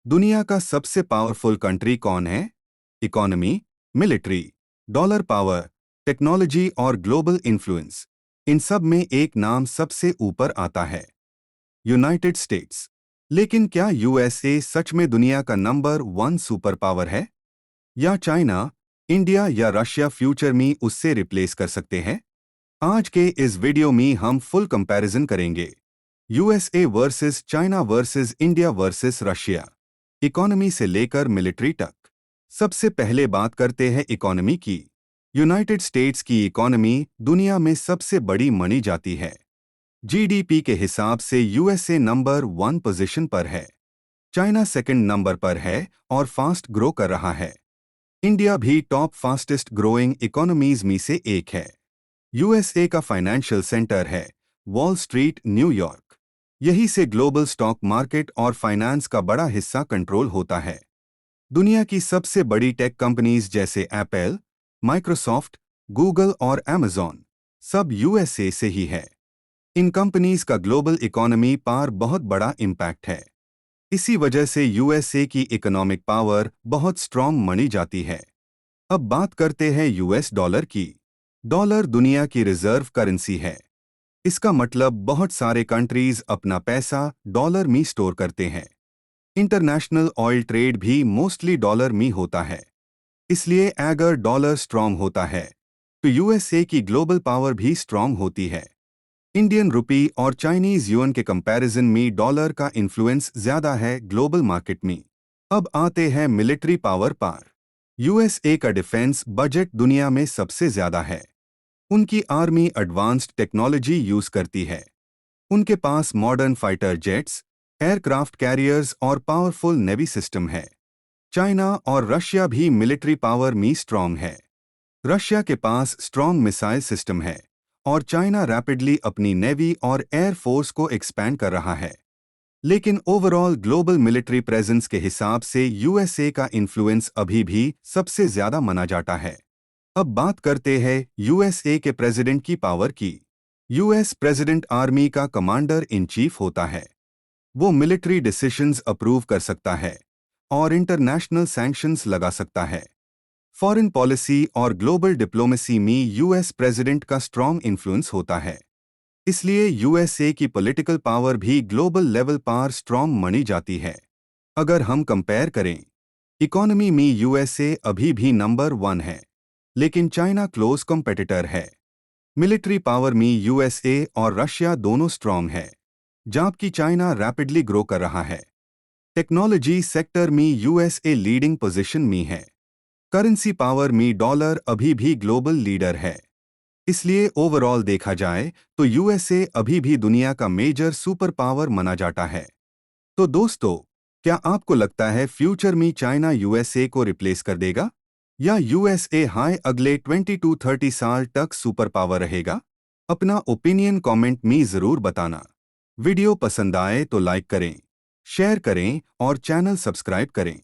दुनिया का सबसे पावरफुल कंट्री कौन है? Economy, military, dollar power, technology और ग्लोबल इन्फ्लुएंस, इन सब में एक नाम सबसे ऊपर आता है, यूनाइटेड स्टेट्स। लेकिन क्या यूएसए सच में दुनिया का नंबर 1 सुपर पावर है? या चाइना, इंडिया या रशिया फ्यूचर में उससे रिप्लेस कर सकते हैं? आज के इस वीडियो में हम फुल कंपैरिजन करेंगे, USA versus China versus India versus Russia, economy से लेकर मिलिट्री तक। सबसे पहले बात करते हैं इकोनॉमी की। यूनाइटेड स्टेट्स की इकोनॉमी दुनिया में सबसे बड़ी मानी जाती है। जीडीपी के हिसाब से यूएसए नंबर 1 पोजीशन पर है, चाइना सेकंड नंबर पर है और फास्ट ग्रो कर रहा है। इंडिया भी टॉप फास्टेस्ट ग्रोइंग इकोनॉमीज में से एक है। यूएसए का फाइनेंशियल सेंटर है वॉल स्ट्रीट, न्यूयॉर्क। यही से ग्लोबल स्टॉक मार्केट और फाइनेंस का बड़ा हिस्सा कंट्रोल होता है। दुनिया की सबसे बड़ी टेक कंपनीज जैसे एप्पल, माइक्रोसॉफ्ट, गूगल और अमेज़न सब यूएसए से ही है। इन कंपनीज का ग्लोबल इकोनॉमी पर बहुत बड़ा इम्पैक्ट है। इसी वजह से यूएसए की इकोनॉमिक पावर बहुत स्ट्रांग मानी जाती है। अब बात करते हैं यूएस डॉलर की। डॉलर दुनिया की रिजर्व करेंसी है। इसका मतलब बहुत सारे कंट्रीज अपना पैसा डॉलर में स्टोर करते हैं। इंटरनेशनल ऑयल ट्रेड भी मोस्टली डॉलर में होता है। इसलिए अगर डॉलर स्ट्रांग होता है तो यूएसए की ग्लोबल पावर भी स्ट्रांग होती है। इंडियन रुपी और चाइनीज युआन के कंपैरिजन में डॉलर का इन्फ्लुएंस ज्यादा है ग्लोबल मार्केट में। अब आते हैं मिलिट्री पावर पर। यूएसए का डिफेंस बजट दुनिया में सबसे ज्यादा है। उनकी आर्मी एडवांस्ड टेक्नोलॉजी यूज करती है। उनके पास modern fighter jets, aircraft carriers और पावरफुल नेवी सिस्टम है। चाइना और रशिया भी मिलिट्री पावर में स्ट्रांग है। रशिया के पास स्ट्रांग मिसाइल सिस्टम है और चाइना रैपिडली अपनी नेवी और एयर फोर्स को एक्सपैंड कर रहा है। लेकिन ओवरऑल ग्लोबल मिलिट्री प्रेजेंस के हिसाब से यूएसए का इन्फ्लुएंस अभी भी सबसे ज्यादा माना जाता है। अब बात करते हैं यूएसए के प्रेसिडेंट की पावर की। यूएस प्रेसिडेंट आर्मी का कमांडर इन चीफ होता है। वो मिलिट्री डिसीजंस अप्रूव कर सकता है और इंटरनेशनल सैंक्शंस लगा सकता है। फॉरेन पॉलिसी और ग्लोबल डिप्लोमेसी में यूएस प्रेसिडेंट का स्ट्रांग इन्फ्लुएंस होता है। इसलिए यूएसए की पॉलिटिकल पावर भी ग्लोबल लेवल पर स्ट्रांग मानी जाती है। अगर हम कंपेयर करें, इकोनॉमी में यूएसए अभी भी नंबर 1 है, लेकिन चाइना क्लोज कॉम्पिटिटर है। मिलिट्री पावर में यूएसए और रशिया दोनों स्ट्रांग है, जबकि चाइना रैपिडली ग्रो कर रहा है। टेक्नोलॉजी सेक्टर में यूएसए लीडिंग पोजीशन में है। करेंसी पावर में डॉलर अभी भी ग्लोबल लीडर है। इसलिए ओवरऑल देखा जाए तो यूएसए अभी भी दुनिया का मेजर सुपर पावर माना जाता है। तो दोस्तों, क्या आपको लगता है फ्यूचर में चाइना यूएसए को रिप्लेस कर देगा या यूएसए हाई अगले 20 to 30 साल तक सुपर पावर रहेगा? अपना ओपिनियन कमेंट में जरूर बताना। वीडियो पसंद आए तो लाइक करें, शेयर करें और चैनल सब्सक्राइब करें।